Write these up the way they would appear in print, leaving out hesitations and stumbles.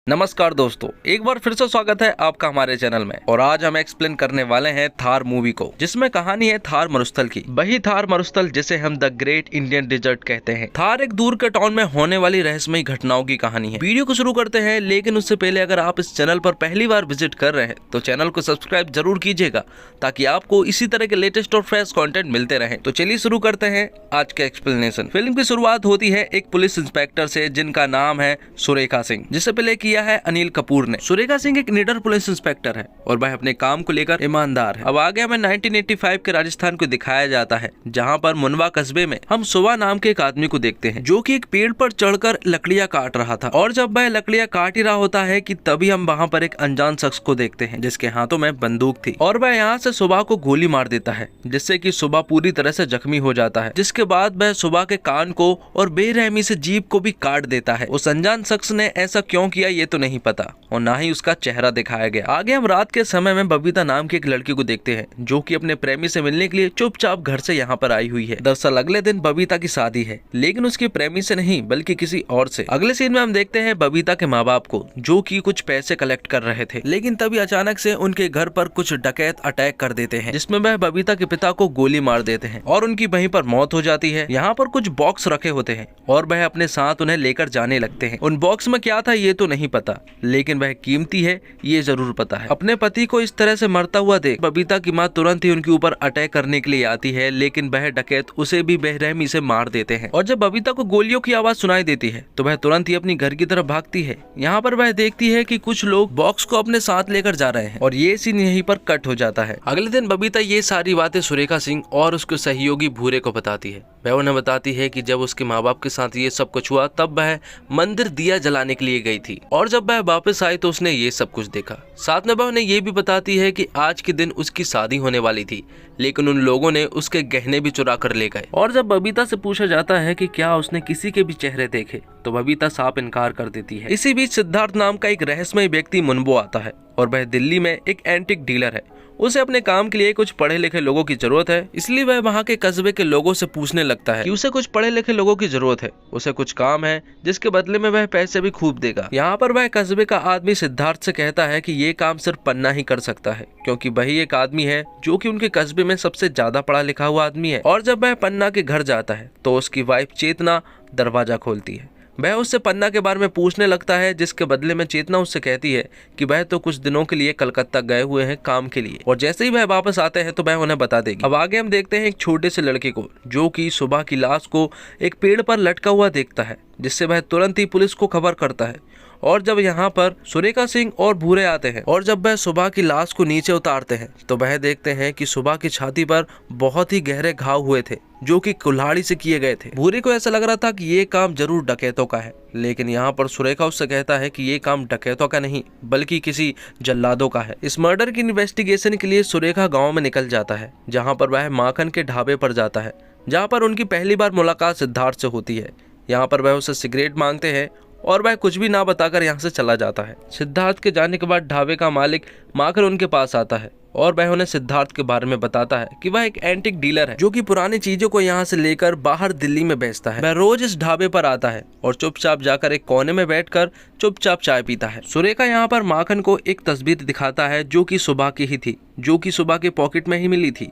नमस्कार दोस्तों, एक बार फिर से स्वागत है आपका हमारे चैनल में। और आज हम एक्सप्लेन करने वाले हैं थार मूवी को, जिसमें कहानी है थार मरुस्थल की। वही थार मरुस्थल जिसे हम द ग्रेट इंडियन डिजर्ट कहते हैं। थार एक दूर के टाउन में होने वाली रहस्यमयी घटनाओं की कहानी है। वीडियो को शुरू करते हैं, लेकिन उससे पहले अगर आप इस चैनल पर पहली बार विजिट कर रहे हैं तो चैनल को सब्सक्राइब जरूर कीजिएगा, ताकि आपको इसी तरह के लेटेस्ट और फ्रेश कंटेंट मिलते रहे। तो चलिए शुरू करते हैं आज का एक्सप्लेनेशन। फिल्म की शुरुआत होती है एक पुलिस इंस्पेक्टर से, जिनका नाम है सुरेखा सिंह, जिसे प्ले किया है अनिल कपूर ने। सुरेखा सिंह एक निडर पुलिस इंस्पेक्टर है और वह अपने काम को लेकर ईमानदार है। अब आगे हमें 1985 के राजस्थान को दिखाया जाता है, जहां पर मुनवा कस्बे में हम सुबह नाम के एक आदमी को देखते हैं, जो कि एक पेड़ पर चढ़कर लकड़ियां काट रहा था। और जब वह लकड़ियां काट ही रहा होता है कि तभी हम वहां पर एक अनजान शख्स को देखते हैं, जिसके हाथों में बंदूक थी। और वह यहाँ से सुबह को गोली मार देता है, जिससे कि सुबह पूरी तरह से जख्मी हो जाता है। जिसके बाद वह सुबह के कान को और बेरहमी से जीभ को भी काट देता है। उस अनजान शख्स ने ऐसा क्यों किया ये तो नहीं पता, और ना ही उसका चेहरा दिखाया गया। आगे हम रात के समय में बबीता नाम की एक लड़की को देखते हैं, जो कि अपने प्रेमी से मिलने के लिए चुपचाप घर से यहाँ पर आई हुई है। दरअसल अगले दिन बबीता की शादी है, लेकिन उसके प्रेमी से नहीं बल्कि किसी और से। अगले सीन में हम देखते हैं बबीता के माँ बाप को, जो कि कुछ पैसे कलेक्ट कर रहे थे, लेकिन तभी अचानक से उनके घर पर कुछ डकैत अटैक कर देते हैं, जिसमें वह बबीता के पिता को गोली मार देते हैं और उनकी वहीं पर मौत हो जाती है। यहाँ पर कुछ बॉक्स रखे होते हैं और वह अपने साथ उन्हें लेकर जाने लगते हैं। उन बॉक्स में क्या था ये तो नहीं पता, लेकिन वह कीमती है ये जरूर पता है। अपने पति को इस तरह से मरता हुआ देख बबीता की माँ तुरंत ही उनके ऊपर अटैक करने के लिए आती है, लेकिन वह डकैत उसे भी बेरहमी से मार देते हैं। और जब बबीता को गोलियों की आवाज सुनाई देती है तो वह तुरंत ही अपनी घर की तरफ भागती है। यहाँ पर वह देखती है कि कुछ लोग बॉक्स को अपने साथ लेकर जा रहे हैं, और ये सीन यहीं पर कट हो जाता है। अगले दिन बबीता ये सारी बातें सुरेखा सिंह और उसके सहयोगी भूरे को बताती है। वह उन्हें बताती है कि जब उसके माँ बाप के साथ ये सब कुछ हुआ तब वह मंदिर दिया जलाने के लिए गई थी, और जब वह वापस आई तो उसने ये सब कुछ देखा। साथ में वह उन्हें ये भी बताती है कि आज के दिन उसकी शादी होने वाली थी, लेकिन उन लोगों ने उसके गहने भी चुरा कर ले गए। और जब बबीता से पूछा जाता है कि क्या उसने किसी के भी चेहरे देखे, तो बबीता साफ इनकार कर देती है। इसी बीच सिद्धार्थ नाम का एक रहस्यमय व्यक्ति मुनबो आता है, और वह दिल्ली में एक एंटिक डीलर है। उसे अपने काम के लिए कुछ पढ़े लिखे लोगों की जरूरत है, इसलिए वह वहाँ के कस्बे के लोगों से पूछने लगता है कि उसे कुछ पढ़े लिखे लोगों की जरूरत है। उसे कुछ काम है जिसके बदले में वह पैसे भी खूब देगा। यहाँ पर वह कस्बे का आदमी सिद्धार्थ से कहता है कि ये काम सिर्फ पन्ना ही कर सकता है, क्योंकि वही एक आदमी है जो कि उनके कस्बे में सबसे ज्यादा पढ़ा लिखा हुआ आदमी है। और जब वह पन्ना के घर जाता है तो उसकी वाइफ चेतना दरवाजा खोलती है। वह उससे पन्ना के बारे में पूछने लगता है, जिसके बदले में चेतना उससे कहती है कि वह तो कुछ दिनों के लिए कलकत्ता गए हुए हैं काम के लिए, और जैसे ही वह वापस आते हैं तो वह उन्हें बता देगी। अब आगे हम देखते हैं एक छोटे से लड़के को, जो कि सुबह की लाश को एक पेड़ पर लटका हुआ देखता है, जिससे वह तुरंत ही पुलिस को खबर करता है। और जब यहाँ पर सुरेखा सिंह और भूरे आते हैं और जब वह सुबह की लाश को नीचे उतारते हैं तो वह देखते हैं कि सुबह की छाती पर बहुत ही गहरे घाव हुए थे, जो कि कुल्हाड़ी से किए गए थे। भूरे को ऐसा लग रहा था कि ये काम जरूर डकैतों का है, लेकिन यहाँ पर सुरेखा उससे कहता है कि ये काम डकैतों का नहीं बल्कि किसी जल्लादों का है। इस मर्डर की इन्वेस्टिगेशन के लिए सुरेखा गाँव में निकल जाता है, जहाँ पर वह माखन के ढाबे पर जाता है, जहाँ पर उनकी पहली बार मुलाकात सिद्धार्थ से होती है। यहाँ पर वह उसे सिगरेट मांगते हैं और वह कुछ भी ना बताकर यहाँ से चला जाता है। सिद्धार्थ के जाने के बाद ढाबे का मालिक माखन उनके पास आता है और वह उन्हें सिद्धार्थ के बारे में बताता है कि वह एक एंटिक डीलर है, जो कि पुरानी चीजों को यहाँ से लेकर बाहर दिल्ली में बेचता है। वह रोज इस ढाबे पर आता है और चुपचाप जाकर एक कोने में बैठकर चुपचाप चाय पीता है। सुरेखा यहाँ पर माखन को एक तस्वीर दिखाता है, जो कि सुबह की ही थी, जो कि सुबह के पॉकेट में ही मिली थी।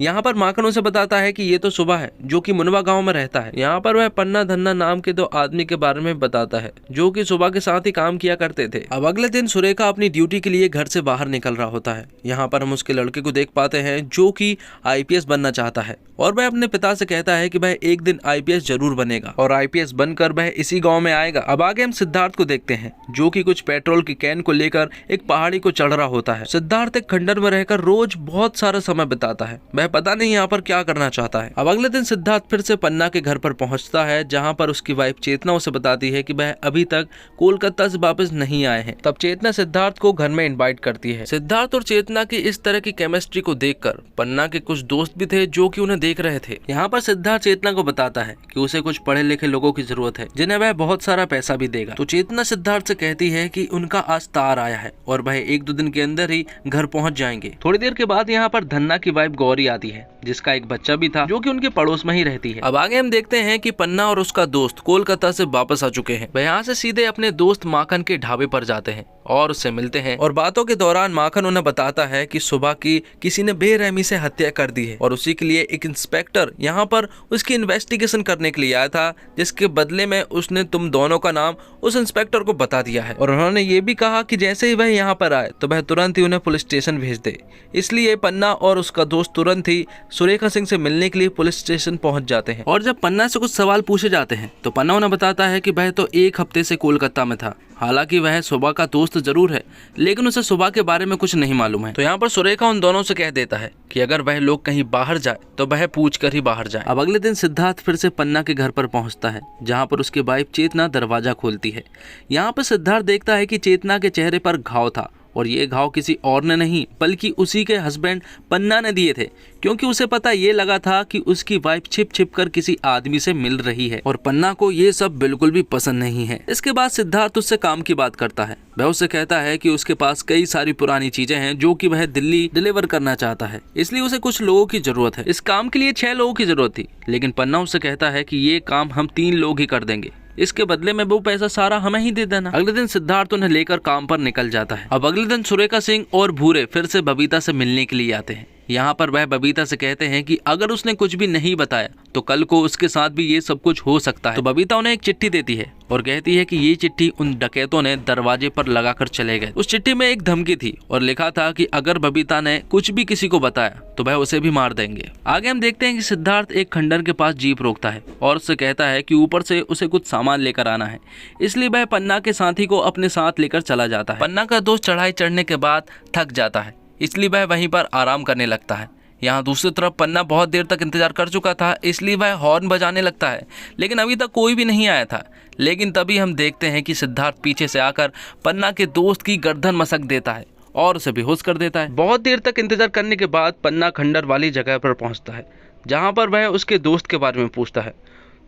यहाँ पर माखन उसे बताता है कि ये तो सुबह है, जो कि मुनवा गांव में रहता है। यहाँ पर वह पन्ना धन्ना नाम के दो आदमी के बारे में बताता है, जो कि सुबह के साथ ही काम किया करते थे। अब अगले दिन सुरेखा अपनी ड्यूटी के लिए घर से बाहर निकल रहा होता है। यहाँ पर हम उसके लड़के को देख पाते हैं, जो कि आईपीएस बनना चाहता है, और वह अपने पिता से कहता है कि वह एक दिन आईपीएस जरूर बनेगा और आईपीएस बनकर वह इसी गाँव में आएगा। अब आगे हम सिद्धार्थ को देखते हैं, जो कि कुछ पेट्रोल की कैन को लेकर एक पहाड़ी को चढ़ रहा होता है। सिद्धार्थ एक खंडर में रहकर रोज बहुत सारा समय बिताता है, वह पता नहीं यहाँ पर क्या करना चाहता है। अब अगले दिन सिद्धार्थ फिर से पन्ना के घर पर पहुंचता है, जहाँ पर उसकी वाइफ चेतना उसे बताती है कि वह अभी तक कोलकाता से वापस नहीं आए हैं। तब चेतना सिद्धार्थ को घर में इनवाइट करती है। सिद्धार्थ और चेतना की इस तरह की केमिस्ट्री को देखकर पन्ना के कुछ दोस्त भी थे, जो कि उन्हें देख रहे थे। यहाँ पर सिद्धार्थ चेतना को बताता है कि उसे कुछ पढ़े लिखे लोगों की जरूरत है, जिन्हें वह बहुत सारा पैसा भी देगा। तो चेतना सिद्धार्थ से कहती है कि उनका आज तार आया है और वह 1-2 दिन के अंदर ही घर पहुँच जाएंगे। थोड़ी देर के बाद यहाँ पर धन्ना की वाइफ गौरी आती है, जिसका एक बच्चा भी था जो कि उनके पड़ोस में ही रहती है। अब आगे हम देखते हैं कि पन्ना और उसका दोस्त कोलकाता से वापस आ चुके हैं। वह यहाँ से सीधे अपने दोस्त माखन के ढाबे पर जाते हैं और उससे मिलते हैं और बातों के दौरान माखन उन्हें बताता है कि सुबह की किसी ने बेरहमी से हत्या कर दी है और उसी के लिए एक इंस्पेक्टर यहाँ पर उसकी इन्वेस्टिगेशन करने के लिए आया था, जिसके बदले में उसने तुम दोनों का नाम उस इंस्पेक्टर को बता दिया है। और उन्होंने ये भी कहा कि जैसे ही वह यहाँ पर आए तो वह तुरंत ही उन्हें पुलिस स्टेशन भेज दे। इसलिए पन्ना और उसका दोस्त तुरंत ही सुरेखा सिंह से मिलने के लिए पुलिस स्टेशन पहुंच जाते हैं। और जब पन्ना से कुछ सवाल पूछे जाते हैं तो पन्ना उन्हें बताता है कि वह तो एक हफ्ते से कोलकाता में था, हालांकि वह सुबह का दोस्त जरूर है लेकिन उसे सुबह के बारे में कुछ नहीं मालूम है। तो यहाँ पर सुरेखा उन दोनों से कह देता है कि अगर वह लोग कहीं बाहर जाए तो वह पूछ कर ही बाहर जाए। अब अगले दिन सिद्धार्थ फिर से पन्ना के घर पर पहुंचता है, जहाँ पर उसकी वाइफ चेतना दरवाजा खोलती है। यहाँ पर सिद्धार्थ देखता है कि चेतना के चेहरे पर घाव था और ये घाव किसी और ने नहीं बल्कि उसी के हस्बैंड पन्ना ने दिए थे, क्योंकि उसे पता ये लगा था कि उसकी वाइफ छिप छिप कर किसी आदमी से मिल रही है और पन्ना को ये सब बिल्कुल भी पसंद नहीं है। इसके बाद सिद्धार्थ उससे काम की बात करता है। वह उससे कहता है कि उसके पास कई सारी पुरानी चीजें हैं जो कि वह दिल्ली डिलीवर करना चाहता है, इसलिए उसे कुछ लोगों की जरूरत है। इस काम के लिए 6 लोगों की जरूरत थी, लेकिन पन्ना उससे कहता है कि ये काम हम 3 लोग ही कर देंगे, इसके बदले में वो पैसा सारा हमें ही दे देना। अगले दिन सिद्धार्थ उन्हें लेकर काम पर निकल जाता है। अब अगले दिन सुरेखा सिंह और भूरे फिर से बबीता से मिलने के लिए आते हैं। यहाँ पर वह बबीता से कहते हैं कि अगर उसने कुछ भी नहीं बताया तो कल को उसके साथ भी ये सब कुछ हो सकता है। तो बबीता उन्हें एक चिट्ठी देती है और कहती है कि ये चिट्ठी उन डकैतों ने दरवाजे पर लगाकर चले गए। उस चिट्ठी में एक धमकी थी और लिखा था कि अगर बबीता ने कुछ भी किसी को बताया तो वह उसे भी मार देंगे। आगे हम देखते हैं कि सिद्धार्थ एक खंडर के पास जीप रोकता है और उससे कहता है कि ऊपर से उसे कुछ सामान लेकर आना है, इसलिए वह पन्ना के साथी को अपने साथ लेकर चला जाता है। पन्ना का दोस्त चढ़ाई चढ़ने के बाद थक जाता है, इसलिए वह वहीं पर आराम करने लगता है। यहाँ दूसरी तरफ पन्ना बहुत देर तक इंतजार कर चुका था, इसलिए वह हॉर्न बजाने लगता है, लेकिन अभी तक कोई भी नहीं आया था। लेकिन तभी हम देखते हैं कि सिद्धार्थ पीछे से आकर पन्ना के दोस्त की गर्दन मसक देता है और उसे बेहोश कर देता है। बहुत देर तक इंतजार करने के बाद पन्ना खंडर वाली जगह पर पहुंचता है, जहां पर वह उसके दोस्त के बारे में पूछता है।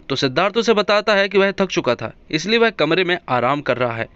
तो सिद्धार्थ उसे बताता है कि वह थक चुका था, इसलिए वह कमरे में आराम कर रहा है।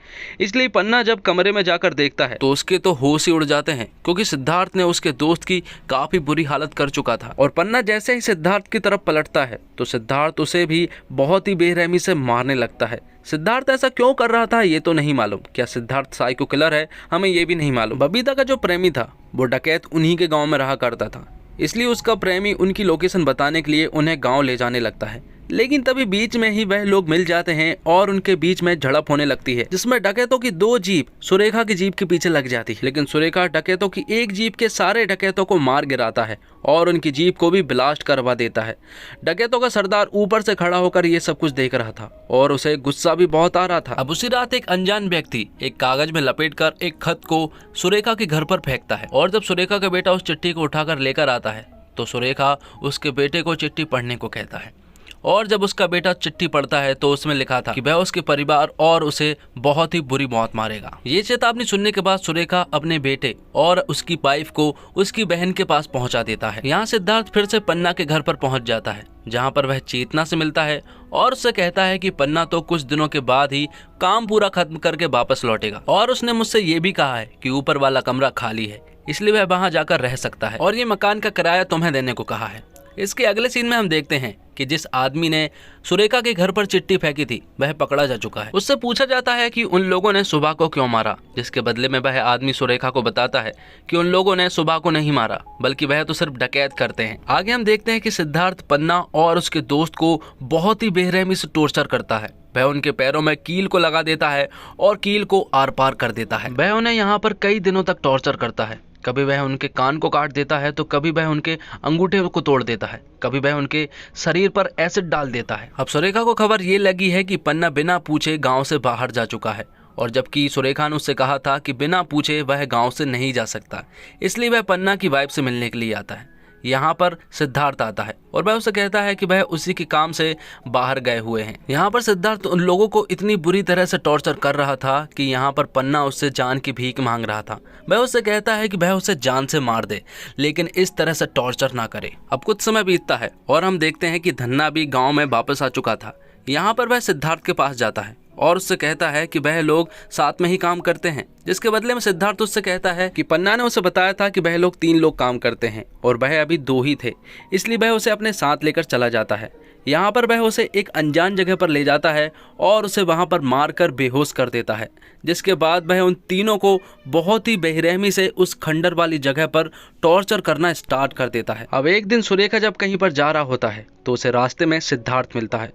इसलिए पन्ना जब कमरे में जाकर देखता है तो उसके तो होश ही उड़ जाते हैं, क्योंकि सिद्धार्थ ने उसके दोस्त की काफी बुरी हालत कर चुका था। और पन्ना जैसे ही सिद्धार्थ की तरफ पलटता है तो सिद्धार्थ उसे भी बहुत ही बेरहमी से मारने लगता है। सिद्धार्थ ऐसा क्यों कर रहा था ये तो नहीं मालूम, क्या सिद्धार्थ साइको किलर है हमें ये भी नहीं मालूम। बबीता का जो प्रेमी था वो डकैत उन्हीं के गाँव में रहा करता था, इसलिए उसका प्रेमी उनकी लोकेशन बताने के लिए उन्हें गाँव ले जाने लगता है। लेकिन तभी बीच में ही वह लोग मिल जाते हैं और उनके बीच में झड़प होने लगती है, जिसमें डकैतों की 2 जीप सुरेखा की जीप के पीछे लग जाती है। लेकिन सुरेखा डकैतों की एक जीप के सारे डकैतों को मार गिराता है और उनकी जीप को भी ब्लास्ट करवा देता है। डकैतों का सरदार ऊपर से खड़ा होकर ये सब कुछ देख रहा था और उसे गुस्सा भी बहुत आ रहा था। अब उसी रात एक अनजान व्यक्ति एक कागज में लपेटकर एक खत को सुरेखा के घर पर फेंकता है और जब सुरेखा का बेटा उस चिट्ठी को उठाकर लेकर आता है तो सुरेखा उसके बेटे को चिट्ठी पढ़ने को कहता है। और जब उसका बेटा चिट्ठी पढ़ता है तो उसमें लिखा था कि वह उसके परिवार और उसे बहुत ही बुरी मौत मारेगा। ये चेतावनी सुनने के बाद सुरेखा अपने बेटे और उसकी वाइफ को उसकी बहन के पास पहुंचा देता है। यहाँ सिद्धार्थ फिर से पन्ना के घर पर पहुंच जाता है, जहाँ पर वह चेतना से मिलता है और उससे कहता है कि पन्ना तो कुछ दिनों के बाद ही काम पूरा खत्म करके वापस लौटेगा और उसने मुझसे ये भी कहा है कि ऊपर वाला कमरा खाली है, इसलिए वह वहाँ जाकर रह सकता है और ये मकान का किराया तुम्हें देने को कहा है। इसके अगले सीन में हम देखते हैं कि जिस आदमी ने सुरेखा के घर पर चिट्ठी फेंकी थी वह पकड़ा जा चुका है। उससे पूछा जाता है कि उन लोगों ने सुबह को क्यों मारा, जिसके बदले में वह आदमी सुरेखा को बताता है कि उन लोगों ने सुबह को नहीं मारा बल्कि वह तो सिर्फ डकैत करते हैं। आगे हम देखते हैं कि सिद्धार्थ पन्ना और उसके दोस्त को बहुत ही बेरहमी से टॉर्चर करता है। वह उनके पैरों में कील को लगा देता है और कील को आर पार कर देता है। वह उन्हें यहाँ पर कई दिनों तक टॉर्चर करता है। कभी वह उनके कान को काट देता है तो कभी वह उनके अंगूठे को तोड़ देता है, कभी वह उनके शरीर पर एसिड डाल देता है। अब सुरेखा को खबर ये लगी है कि पन्ना बिना पूछे गांव से बाहर जा चुका है और जबकि सुरेखा ने उससे कहा था कि बिना पूछे वह गांव से नहीं जा सकता, इसलिए वह पन्ना की वाइफ से मिलने के लिए आता है। यहाँ पर सिद्धार्थ आता है और वह उसे कहता है कि वह उसी के काम से बाहर गए हुए हैं। यहाँ पर सिद्धार्थ उन लोगों को इतनी बुरी तरह से टॉर्चर कर रहा था कि यहाँ पर पन्ना उससे जान की भीख मांग रहा था। वह उससे कहता है कि वह उसे जान से मार दे, लेकिन इस तरह से टॉर्चर ना करे। अब कुछ समय बीतता है और हम देखते हैं कि धन्ना भी गाँव में वापस आ चुका था। यहाँ पर वह सिद्धार्थ के पास जाता है और उससे कहता है कि वह लोग साथ में ही काम करते हैं, जिसके बदले में सिद्धार्थ उससे कहता है कि पन्ना ने उसे बताया था कि वह लोग 3 लोग काम करते हैं और वह अभी 2 ही थे, इसलिए वह उसे अपने साथ लेकर चला जाता है। यहाँ पर वह उसे एक अनजान जगह पर ले जाता है और उसे वहाँ पर मारकर बेहोश कर देता है, जिसके बाद वह उन तीनों को बहुत ही बेरहमी से उस खंडर वाली जगह पर टॉर्चर करना स्टार्ट कर देता है। अब एक दिन सुरेखा जब कहीं पर जा रहा होता है तो उसे रास्ते में सिद्धार्थ मिलता है।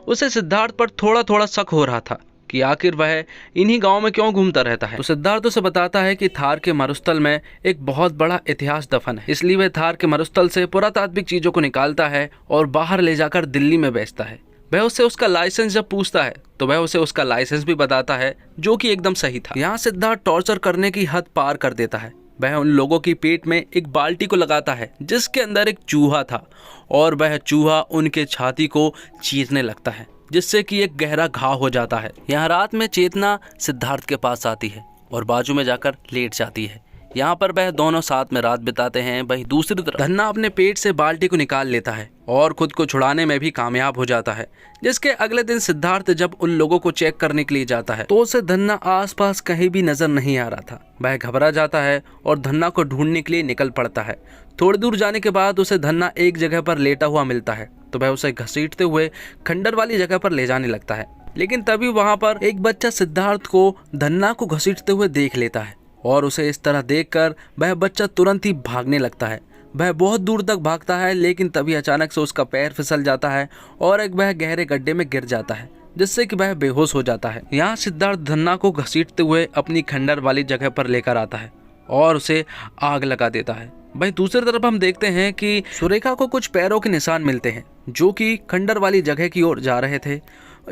उसे सिद्धार्थ पर थोड़ा थोड़ा शक हो रहा था कि आखिर वह इन्हीं गांव में क्यों घूमता रहता है। तो सिद्धार्थ उसे बताता है कि थार के मरुस्थल में एक बहुत बड़ा इतिहास दफन है, इसलिए वह थार के मरुस्थल से पुरातात्विक चीजों को निकालता है और बाहर ले जाकर दिल्ली में बेचता है। वह उससे उसका लाइसेंस जब पूछता है तो वह उसे उसका लाइसेंस भी बताता है, जो कि एकदम सही था। यहाँ सिद्धार्थ टॉर्चर करने की हद पार कर देता है। वह उन लोगों की पेट में एक बाल्टी को लगाता है जिसके अंदर एक चूहा था और वह चूहा उनके छाती को चीरने लगता है, जिससे कि एक गहरा घाव हो जाता है। यहाँ रात में चेतना सिद्धार्थ के पास आती है और बाजू में जाकर लेट जाती है। यहाँ पर वह दोनों साथ में रात बिताते हैं। वहीं दूसरी तरफ धन्ना अपने पेट से बाल्टी को निकाल लेता है और खुद को छुड़ाने में भी कामयाब हो जाता है, जिसके अगले दिन सिद्धार्थ जब उन लोगों को चेक करने के लिए जाता है तो उसे धन्ना आसपास कहीं भी नजर नहीं आ रहा था। वह घबरा जाता है और धन्ना को ढूंढने के लिए निकल पड़ता है। थोड़ी दूर जाने के बाद उसे धन्ना एक जगह पर लेटा हुआ मिलता है तो वह उसे घसीटते हुए खंडर वाली जगह पर ले जाने लगता है। लेकिन तभी वहाँ पर एक बच्चा सिद्धार्थ को धन्ना को घसीटते हुए देख लेता है और उसे इस तरह देखकर वह बच्चा तुरंत ही भागने लगता है। वह बहुत दूर तक भागता है, लेकिन तभी अचानक से उसका पैर फिसल जाता है और एक वह गहरे गड्ढे में गिर जाता है, जिससे कि वह बेहोश हो जाता है। यहाँ सिद्धार्थ धन्ना को घसीटते हुए अपनी खंडर वाली जगह पर लेकर आता है और उसे आग लगा देता है। वहीं दूसरी तरफ हम देखते हैं कि सुरेखा को कुछ पैरों के निशान मिलते हैं जो कि खंडर वाली जगह की ओर जा रहे थे।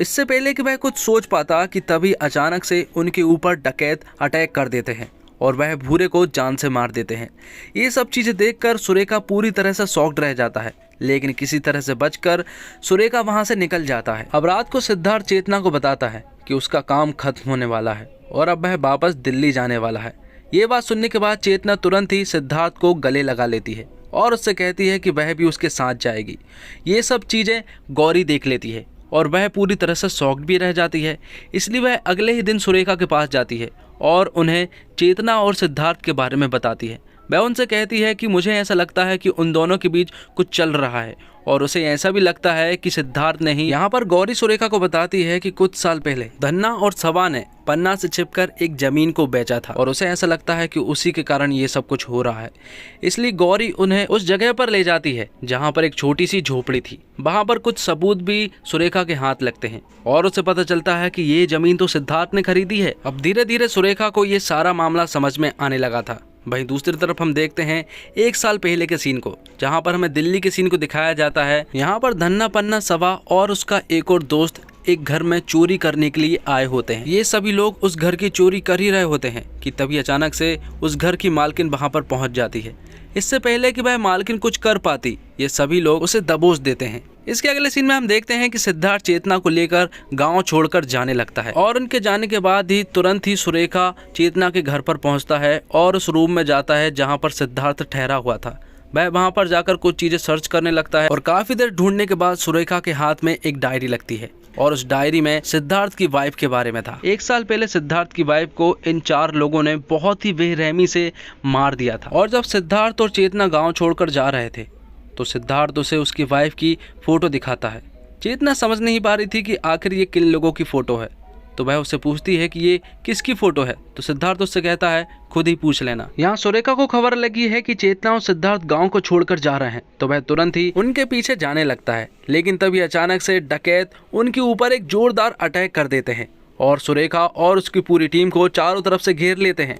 इससे पहले कि वह कुछ सोच पाता कि तभी अचानक से उनके ऊपर डकैत अटैक कर देते हैं और वह भूरे को जान से मार देते हैं। ये सब चीजें देखकर सुरेखा पूरी तरह से शॉक्ड रह जाता है, लेकिन किसी तरह से बचकर सुरेखा वहां से निकल जाता है। अब रात को सिद्धार्थ चेतना को बताता है कि उसका काम खत्म होने वाला है और अब वह वापस दिल्ली जाने वाला है। ये बात सुनने के बाद चेतना तुरंत ही सिद्धार्थ को गले लगा लेती है और उससे कहती है कि वह भी उसके साथ जाएगी। ये सब चीजें गौरी देख लेती है और वह पूरी तरह से शॉक्ड भी रह जाती है, इसलिए वह अगले ही दिन सुरेखा के पास जाती है और उन्हें चेतना और सिद्धार्थ के बारे में बताती है। वह उनसे कहती है कि मुझे ऐसा लगता है कि उन दोनों के बीच कुछ चल रहा है और उसे ऐसा भी लगता है कि सिद्धार्थ ने ही। यहाँ पर गौरी सुरेखा को बताती है कि कुछ साल पहले धन्ना और सवा ने पन्ना से छिपकर एक जमीन को बेचा था और उसे ऐसा लगता है कि उसी के कारण ये सब कुछ हो रहा है। इसलिए गौरी उन्हें उस जगह पर ले जाती है जहाँ पर एक छोटी सी झोपड़ी थी। वहाँ पर कुछ सबूत भी सुरेखा के हाथ लगते हैं और उसे पता चलता है कि ये जमीन तो सिद्धार्थ ने खरीदी है। अब धीरे धीरे सुरेखा को ये सारा मामला समझ में आने लगा था। वहीं दूसरी तरफ हम देखते हैं 1 साल पहले के सीन को, जहां पर हमें दिल्ली के सीन को दिखाया जाता है। यहां पर धन्ना, पन्ना, सवा और उसका एक और दोस्त एक घर में चोरी करने के लिए आए होते हैं। ये सभी लोग उस घर की चोरी कर ही रहे होते हैं कि तभी अचानक से उस घर की मालकिन वहां पर पहुंच जाती है। इससे पहले कि वह मालकिन कुछ कर पाती, ये सभी लोग उसे दबोच देते हैं। इसके अगले सीन में हम देखते हैं कि सिद्धार्थ चेतना को लेकर गांव छोड़कर जाने लगता है और उनके जाने के बाद ही तुरंत ही सुरेखा चेतना के घर पर पहुंचता है और उस रूम में जाता है जहां पर सिद्धार्थ ठहरा हुआ था। वह वहां पर जाकर कुछ चीजें सर्च करने लगता है और काफी देर ढूंढने के बाद सुरेखा के हाथ में एक डायरी लगती है और उस डायरी में सिद्धार्थ की वाइफ के बारे में था। 1 साल पहले सिद्धार्थ की वाइफ को इन 4 लोगों ने बहुत ही बेरहमी से मार दिया था और जब सिद्धार्थ और चेतना गाँव छोड़कर जा रहे थे तो सिद्धार्थ उसे उसकी वाइफ की फोटो दिखाता है। चेतना समझ नहीं पा रही थी कि आखिर ये किन लोगों की फोटो है, तो वह उससे पूछती है कि ये किसकी फोटो है, तो सिद्धार्थ उससे कहता है खुद ही पूछ लेना। यहाँ सुरेखा को खबर लगी है कि चेतना और सिद्धार्थ गांव को छोड़कर जा रहे हैं, तो वह तुरंत ही उनके पीछे जाने लगता है। लेकिन तभी अचानक से डकैत उनके ऊपर एक जोरदार अटैक कर देते हैं और सुरेखा और उसकी पूरी टीम को चारों तरफ से घेर लेते हैं।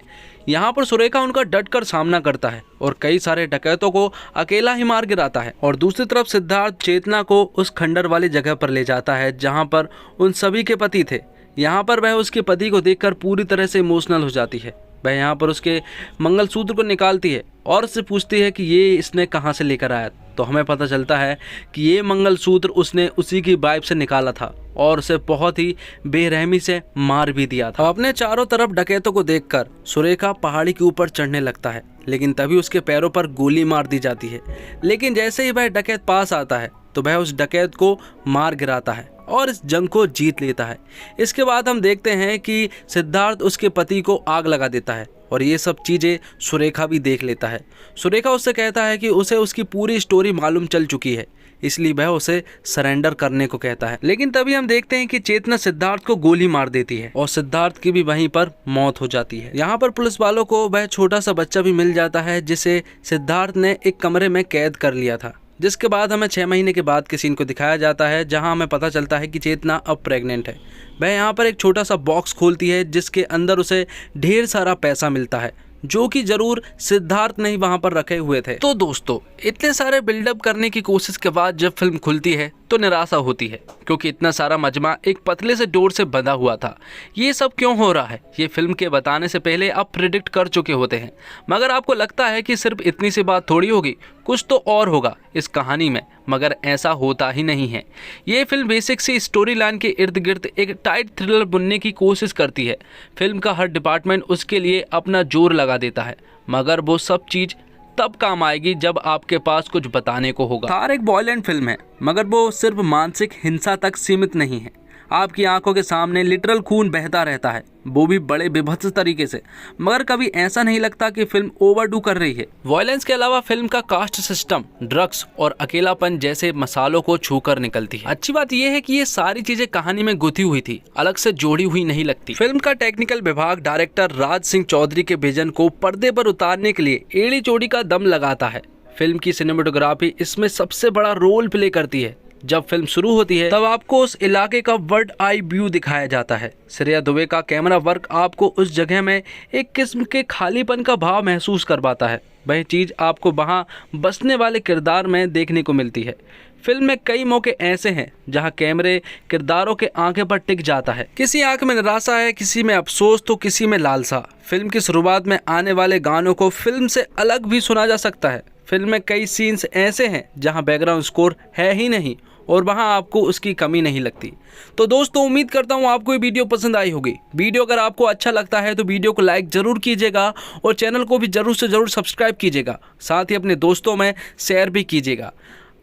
यहाँ पर सुरेखा उनका डटकर सामना करता है और कई सारे डकैतों को अकेला ही मार गिराता है और दूसरी तरफ सिद्धार्थ चेतना को उस खंडर वाली जगह पर ले जाता है जहाँ पर उन सभी के पति थे। यहाँ पर वह उसके पति को देखकर पूरी तरह से इमोशनल हो जाती है। वह यहाँ पर उसके मंगलसूत्र को निकालती है और उससे पूछती है कि ये इसने कहाँ से लेकर आया, तो हमें पता चलता है कि ये मंगलसूत्र उसने उसी की वाइफ से निकाला था और उसे बहुत ही बेरहमी से मार भी दिया था। अपने चारों तरफ डकैतों को देखकर सुरेखा पहाड़ी के ऊपर चढ़ने लगता है, लेकिन तभी उसके पैरों पर गोली मार दी जाती है। लेकिन जैसे ही वह डकैत पास आता है तो वह उस डकैत को मार गिराता है और इस जंग को जीत लेता है। इसके बाद हम देखते हैं कि सिद्धार्थ उसके पति को आग लगा देता है और ये सब चीज़ें सुरेखा भी देख लेता है। सुरेखा उससे कहता है कि उसे उसकी पूरी स्टोरी मालूम चल चुकी है, इसलिए वह उसे सरेंडर करने को कहता है। लेकिन तभी हम देखते हैं कि चेतना सिद्धार्थ को गोली मार देती है और सिद्धार्थ की भी वहीं पर मौत हो जाती है। यहाँ पर पुलिस वालों को वह छोटा सा बच्चा भी मिल जाता है जिसे सिद्धार्थ ने एक कमरे में कैद कर लिया था। जिसके बाद हमें 6 महीने के बाद के सीन को दिखाया जाता है, जहां हमें पता चलता है कि चेतना अब प्रेग्नेंट है। वह यहाँ पर एक छोटा सा बॉक्स खोलती है जिसके अंदर उसे ढेर सारा पैसा मिलता है, जो कि जरूर सिद्धार्थ ने ही वहां पर रखे हुए थे। तो दोस्तों, इतने सारे बिल्डअप करने की कोशिश के बाद जब फिल्म खुलती है तो निराशा होती है, क्योंकि इतना सारा मजमा एक पतले से डोर से बंधा हुआ था। ये सब क्यों हो रहा है, ये फिल्म के बताने से पहले आप प्रिडिक्ट कर चुके होते हैं, मगर आपको लगता है कि सिर्फ इतनी सी बात थोड़ी होगी, कुछ तो और होगा इस कहानी में, मगर ऐसा होता ही नहीं है। ये फिल्म बेसिक सी स्टोरी लाइन के इर्द गिर्द एक टाइट थ्रिलर बुनने की कोशिश करती है। फिल्म का हर डिपार्टमेंट उसके लिए अपना जोर लगा देता है, मगर वो सब चीज़ तब काम आएगी जब आपके पास कुछ बताने को होगा। थार एक वॉयलेंट फिल्म है, मगर वो सिर्फ मानसिक हिंसा तक सीमित नहीं है। आपकी आंखों के सामने लिटरल खून बहता रहता है, वो भी बड़े बेभत्स तरीके से, मगर कभी ऐसा नहीं लगता कि फिल्म ओवरडू कर रही है। वॉयलेंस के अलावा फिल्म का कास्ट सिस्टम ड्रग्स और अकेलापन जैसे मसालों को छूकर निकलती है। अच्छी बात यह है कि ये सारी चीजें कहानी में गुथी हुई थी, अलग से जोड़ी हुई नहीं लगती। फिल्म का टेक्निकल विभाग डायरेक्टर राज सिंह चौधरी के विजन को पर्दे पर उतारने के लिए एड़ी चोटी का दम लगाता है। फिल्म की सिनेमेटोग्राफी इसमें सबसे बड़ा रोल प्ले करती है। जब फिल्म शुरू होती है तब आपको उस इलाके का बर्ड आई व्यू दिखाया जाता है। श्रेया दुबे का कैमरा वर्क आपको उस जगह में एक किस्म के खालीपन का भाव महसूस करवाता है। वह चीज़ आपको वहाँ बसने वाले किरदार में देखने को मिलती है। फिल्म में कई मौके ऐसे हैं जहां कैमरे किरदारों के आंखें पर टिक जाता है। किसी आंख में निराशा है, किसी में अफसोस तो किसी में लालसा। फिल्म की शुरुआत में आने वाले गानों को फिल्म से अलग भी सुना जा सकता है। फिल्म में कई सीन्स ऐसे हैं जहां बैकग्राउंड स्कोर है ही नहीं और वहां आपको उसकी कमी नहीं लगती। तो दोस्तों, उम्मीद करता हूं आपको ये वीडियो पसंद आई होगी। वीडियो अगर आपको अच्छा लगता है तो वीडियो को लाइक जरूर कीजिएगा और चैनल को भी जरूर से जरूर सब्सक्राइब कीजिएगा, साथ ही अपने दोस्तों में शेयर भी कीजिएगा।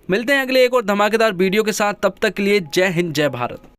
मिलते हैं अगले एक और धमाकेदार वीडियो के साथ, तब तक के लिए जय हिंद जय भारत।